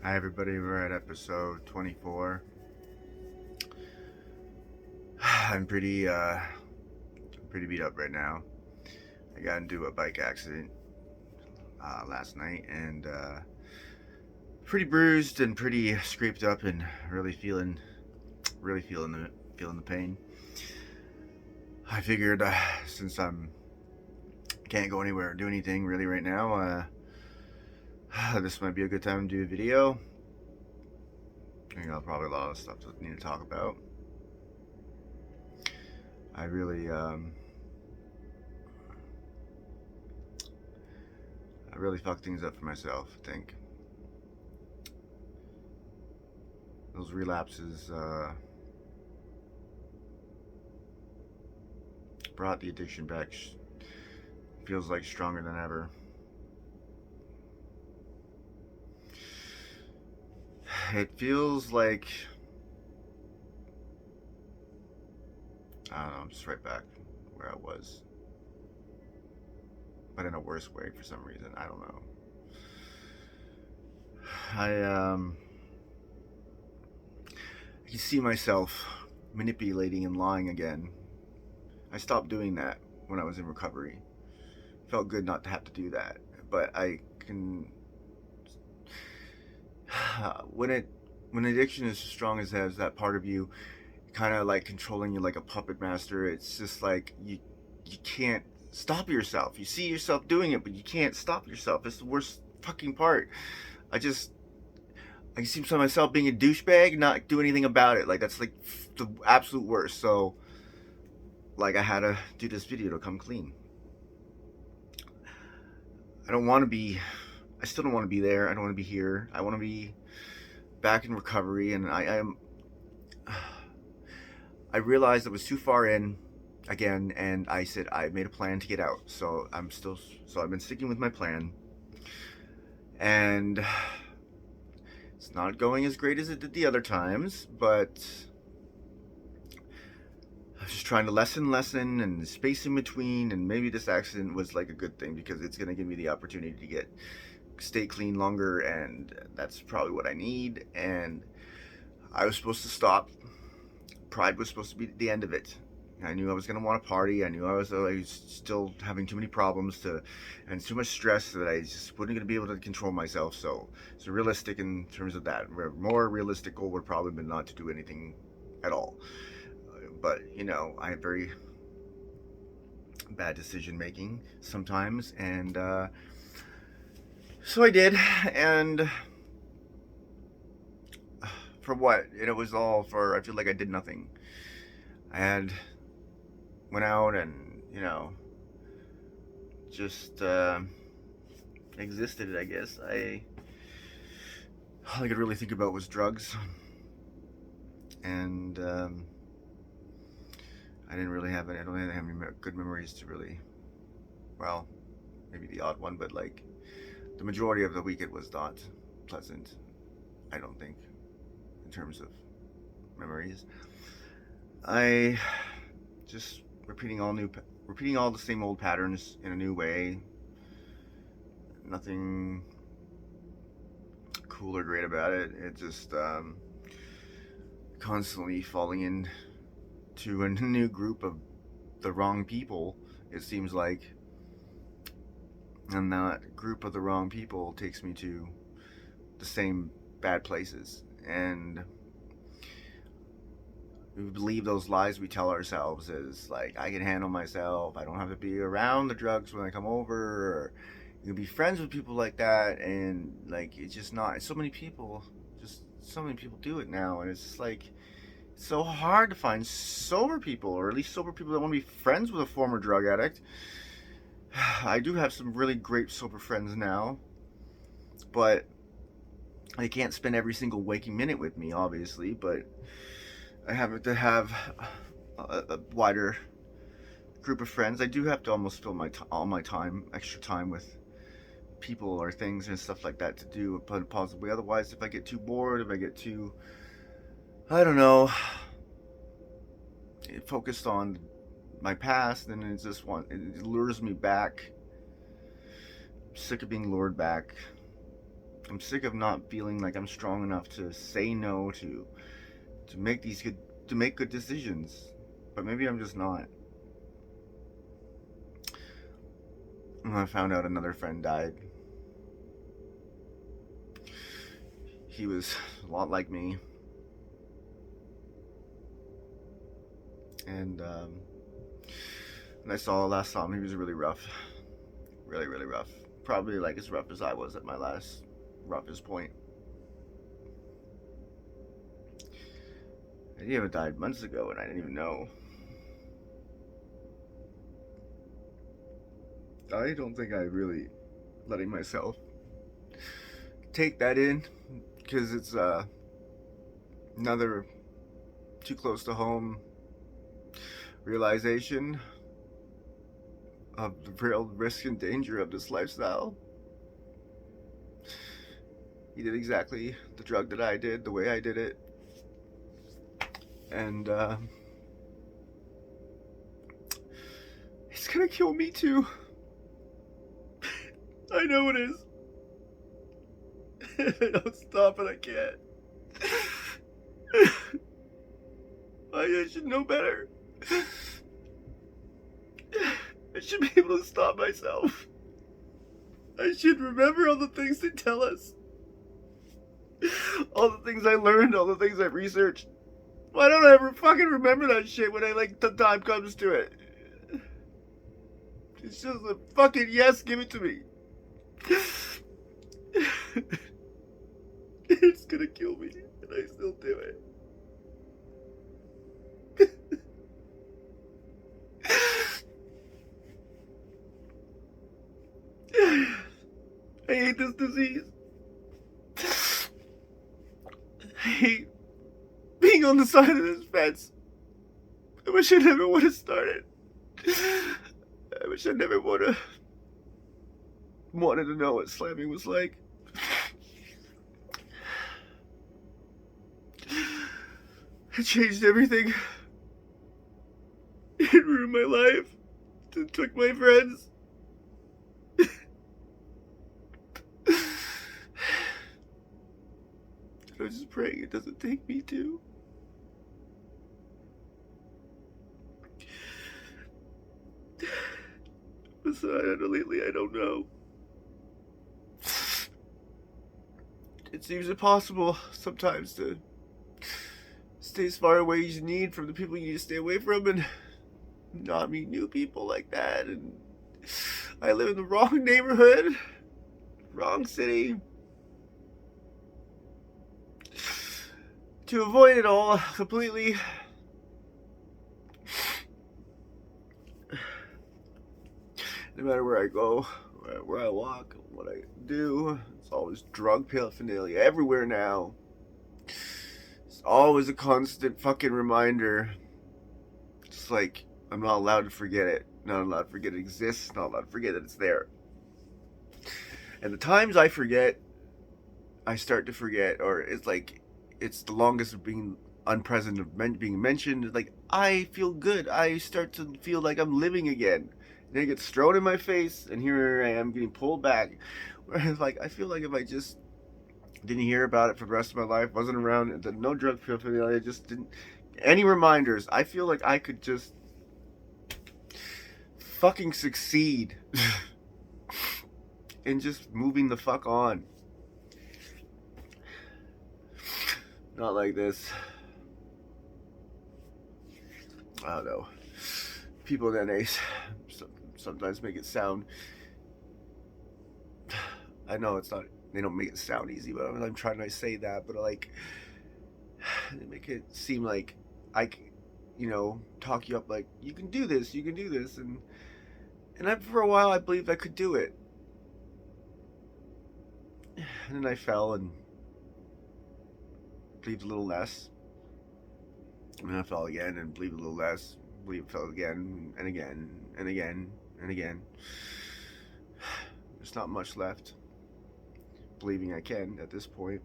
Hi everybody, we're at episode 24. I'm pretty beat up right now. I got into a bike accident last night and pretty bruised and pretty scraped up and really feeling the pain. I figured since I'm can't go anywhere or do anything really right now, this might be a good time to do a video. Probably a lot of stuff that I need to talk about. I really I really fucked things up for myself, I think. Those relapses brought the addiction back. Feels like stronger than ever. It feels like, I don't know, I'm just right back where I was, but in a worse way for some reason. I don't know. I can see myself manipulating and lying again. I stopped doing that when I was in recovery. It felt good not to have to do that, but I can. When addiction is as strong as that part of you, kind of like controlling you like a puppet master. It's just like you can't stop yourself. You see yourself doing it, but you can't stop yourself. It's the worst fucking part. I just I see myself being a douchebag, not do anything about it. Like that's like the absolute worst. So like I had to do this video to come clean. I don't want to be. I still don't want to be there. I don't want to be here. I want to be back in recovery, and I am. I realized I was too far in again, and I said I made a plan to get out. So I've been sticking with my plan, and it's not going as great as it did the other times, but I was just trying to lesson and space in between, and maybe this accident was like a good thing because it's going to give me the opportunity to stay clean longer, and that's probably what I need. And I was supposed to stop. Pride was supposed to be the end of it. I knew I was going to want to party. I knew I was still having too many problems and too much stress that I just wasn't going to be able to control myself. So it's realistic in terms of that. A more realistic goal would probably been not to do anything at all. But I have very bad decision making sometimes, and so I did. And for what? It was all for. I feel like I did nothing. I had went out and just existed. I guess all I could really think about was drugs, and I didn't really have any. I don't really have any good memories to really. Well, maybe the odd one, but like the majority of the weekend was not pleasant. I don't think, in terms of memories. I just repeating all the same old patterns in a new way. Nothing cool or great about it. It just constantly falling into a new group of the wrong people. It seems like, and that group of the wrong people takes me to the same bad places. And we believe those lies we tell ourselves is like, I can handle myself, I don't have to be around the drugs when I come over, or you can be friends with people like that. And like, it's just not. So many people do it now, and it's just like, it's so hard to find sober people, or at least sober people that want to be friends with a former drug addict. I do have some really great sober friends now, but they can't spend every single waking minute with me, obviously. But I have to have a wider group of friends. I do have to almost fill all my time, extra time, with people or things and stuff like that to do, but possibly otherwise, if I get too bored, if I get too, I don't know, focused on my past, then it lures me back. I'm sick of being lured back. I'm sick of not feeling like I'm strong enough to say no, to make to make good decisions. But maybe I'm just not. And I found out another friend died. He was a lot like me, and when I last saw him, he was really rough, really really rough. Probably like as rough as I was at my last roughest point. And he had died months ago, and I didn't even know. I don't think I really letting myself take that in, because it's another too close to home realization of the real risk and danger of this lifestyle. He did exactly the drug that I did, the way I did it, and it's gonna kill me too. I know it is. If I don't stop it, I can't. I should know better. I should be able to stop myself. I should remember all the things they tell us. All the things I learned, all the things I researched. Why don't I ever fucking remember that shit when the time comes to it? It's just a fucking yes, give it to me. It's gonna kill me, and I still do it. I hate this disease. I hate being on the side of this fence. I wish I never would have started. I wish I never would have wanted to know what slamming was like. It changed everything. It ruined my life. It took my friends. I'm just praying it doesn't take me too. Besides, lately, I don't know. It seems impossible sometimes to stay as far away as you need from the people you need to stay away from, and not meet new people like that. And I live in the wrong neighborhood, wrong city. To avoid it all completely, no matter where I go, where I walk, what I do, it's always drug paraphernalia everywhere now. It's always a constant fucking reminder. It's like I'm not allowed to forget it. Not allowed to forget it exists. Not allowed to forget that it's there. And the times I forget, I start to forget, or it's like it's the longest of being unpresent of being mentioned. Like I feel good. I start to feel like I'm living again. And it gets thrown in my face, and here I am getting pulled back. Whereas, like, I feel like if I just didn't hear about it for the rest of my life, wasn't around, no drug paraphernalia, just didn't any reminders, I feel like I could just fucking succeed in just moving the fuck on. Not like this. I don't know. People in NA sometimes make it sound. I know it's not. They don't make it sound easy, but I'm trying to say that. But like, they make it seem like I, talk you up like you can do this, and for a while I believed I could do it, and then I fell and believed a little less, and then I fell again and believed a little less, fell again and again and again and again. There's not much left believing I can at this point.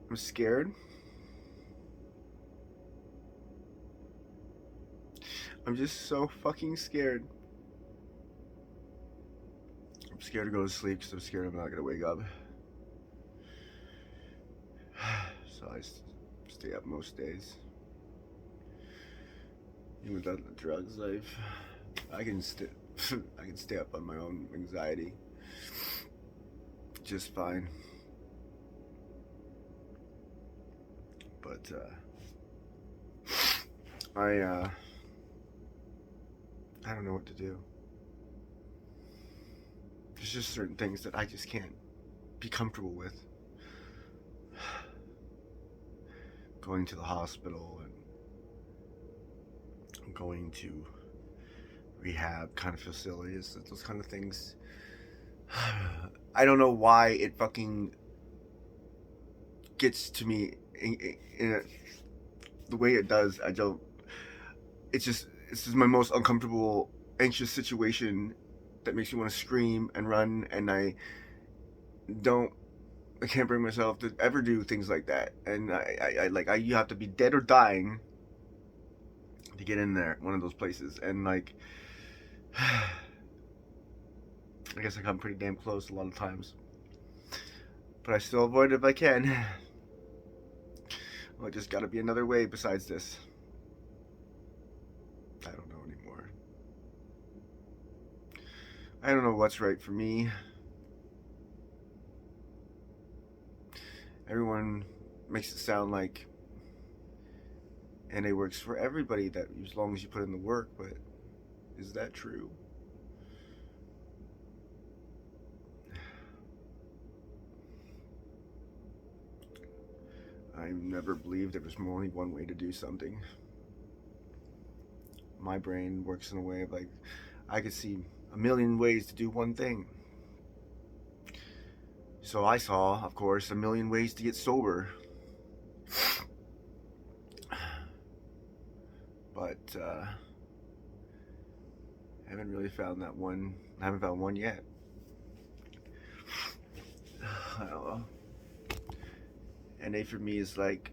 I'm scared. I'm just so fucking scared. I'm scared to go to sleep because I'm scared I'm not going to wake up. So I stay up most days. Even without the drugs, I can stay up on my own anxiety just fine. But I don't know what to do. There's just certain things that I just can't be comfortable with. Going to the hospital and going to rehab kind of facilities, those kind of things. I don't know why it fucking gets to me in the way it does. It's just my most uncomfortable, anxious situation that makes me want to scream and run, and I can't bring myself to ever do things like that. And you have to be dead or dying to get in there, one of those places. And I guess I come pretty damn close a lot of times, but I still avoid it if I can. Well, it just got to be another way besides this. I don't know anymore. I don't know what's right for me. Everyone makes it sound like NA works for everybody, that as long as you put in the work, but is that true? I never believed there was only one way to do something. My brain works in a way of I could see a million ways to do one thing. So I saw, of course, a million ways to get sober. But I haven't really found that one. I haven't found one yet. I don't know. NA for me is like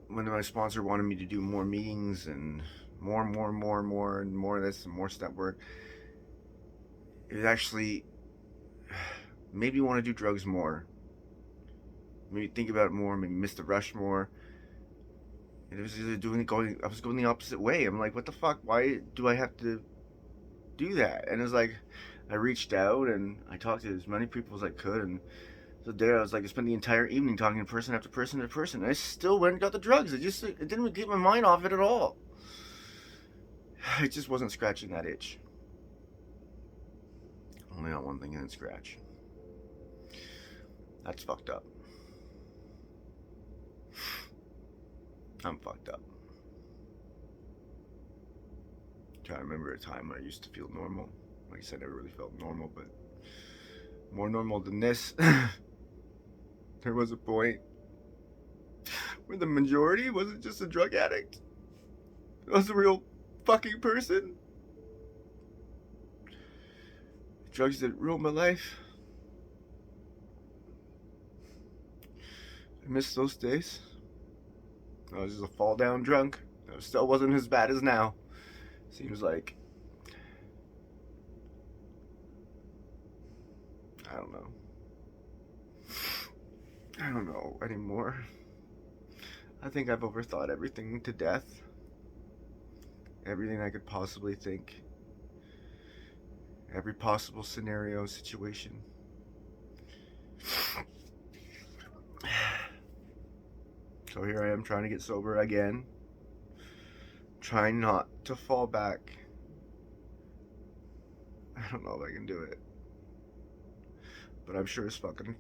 when my sponsor wanted me to do more meetings and more and more of this and more step work. It actually made me want to do drugs more. Maybe think about it more. Maybe miss the rush more. And it was either I was going the opposite way. I'm like, what the fuck? Why do I have to do that? And it's like, I reached out and I talked to as many people as I could, and so there I was like, I spent the entire evening talking to person after person after person. And I still went and got the drugs. It didn't get my mind off it at all. It just wasn't scratching that itch. Only got one thing in it, scratch. That's fucked up. I'm fucked up. I'm trying to remember a time when I used to feel normal. Like I said, I never really felt normal, but more normal than this. There was a point where the majority wasn't just a drug addict. It was a real fucking person. Drugs didn't ruin my life. I miss those days. I was just a fall down drunk. It still wasn't as bad as now. Seems like. I don't know. I don't know anymore. I think I've overthought everything to death. Everything I could possibly think. Every possible scenario, situation. So here I am trying to get sober again. Trying not to fall back. I don't know if I can do it. But I'm sure as fucking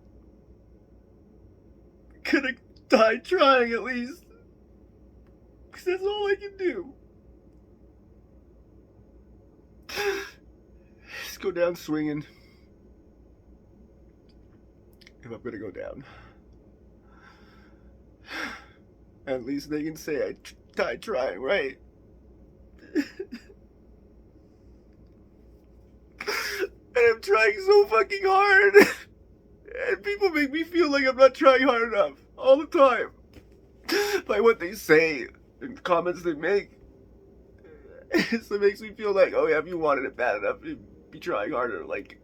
gonna die trying at least. Because that's all I can do. Just go down swinging. If I'm gonna go down. At least they can say I died trying, right? And I'm trying so fucking hard. And people make me feel like I'm not trying hard enough all the time. By what they say and comments they make. So it makes me feel like, oh yeah, if you wanted it bad enough, you'd be trying harder. Like,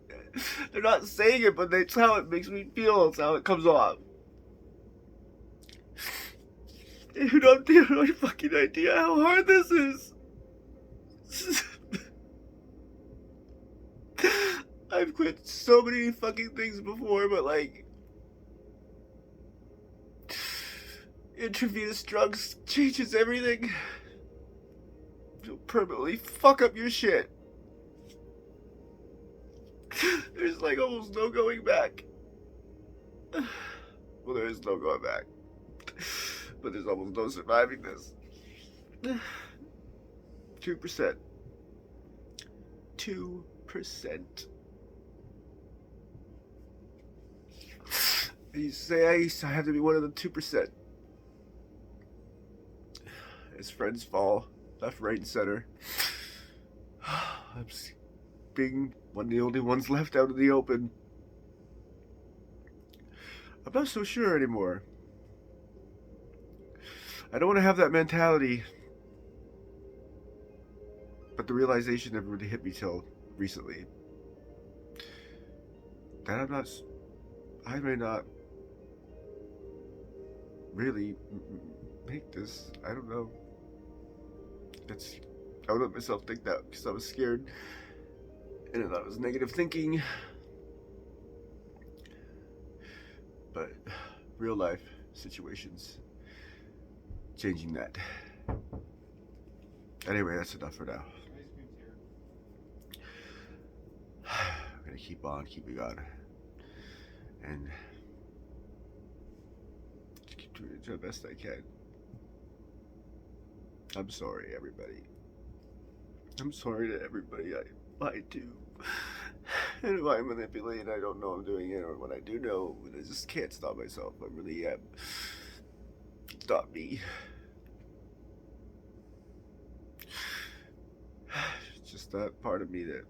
they're not saying it, but that's how it makes me feel. It's how it comes off. You don't have any fucking idea how hard this is. I've quit so many fucking things before, but like, intravenous drugs changes everything. It'll permanently fuck up your shit. There's like almost no going back. Well, there is no going back. But there's almost no surviving this. 2%. 2%. You say I have to be one of the 2%. As friends fall left, right, and center. I'm being one of the only ones left out in the open. I'm not so sure anymore. I don't want to have that mentality. But the realization never really hit me till recently. That I may not really make this. I don't know. I would let myself think that because I was scared. And I thought it was negative thinking. But real life situations changing that. Anyway, that's enough for now. I'm gonna keep on keeping on and just keep doing it the best I can. I'm sorry, everybody. I'm sorry to everybody I lied to. And if I manipulate, I don't know I'm doing it, or when I do know, I just can't stop myself. I really am. It's not me. It's just that part of me that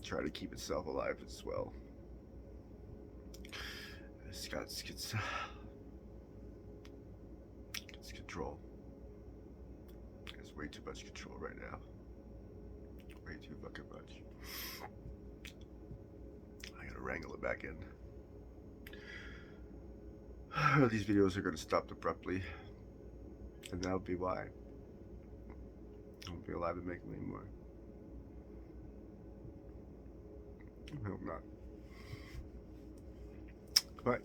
try to keep itself alive as well. It's got it's control. It's way too much control right now. Way too fucking much. I gotta wrangle it back in. These videos are gonna stop abruptly, and that'll be why. I won't be alive to make them anymore. I hope not. But